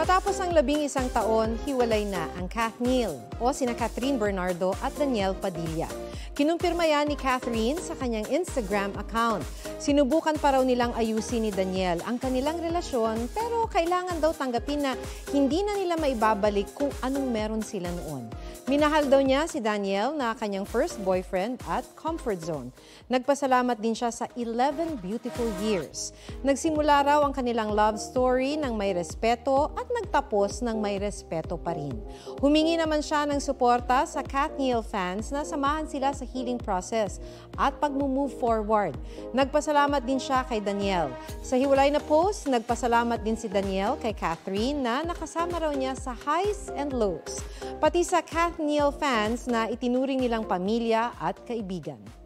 Matapos ang 11 taon, hiwalay na ang Kath Neal o sina Catherine Bernardo at Daniel Padilla. Kinumpirma yan ni Catherine sa kanyang Instagram account. Sinubukan pa raw nilang ayusin ni Daniel ang kanilang relasyon pero kailangan daw tanggapin na hindi na nila maibabalik kung anong meron sila noon. Minahal daw niya si Daniel na kanyang first boyfriend at comfort zone. Nagpasalamat din siya sa 11 beautiful years. Nagsimula raw ang kanilang love story ng may respeto at nagtapos ng may respeto pa rin. Humingi naman siya ng suporta sa Kath Neal fans na samahan sila sa healing process at pag-move forward. Nagpasalamat din siya kay Daniel. Sa hiwalay na post, nagpasalamat din si Daniel kay Catherine na nakasama raw niya sa highs and lows. Pati sa Kath Neal fans na itinuring nilang pamilya at kaibigan.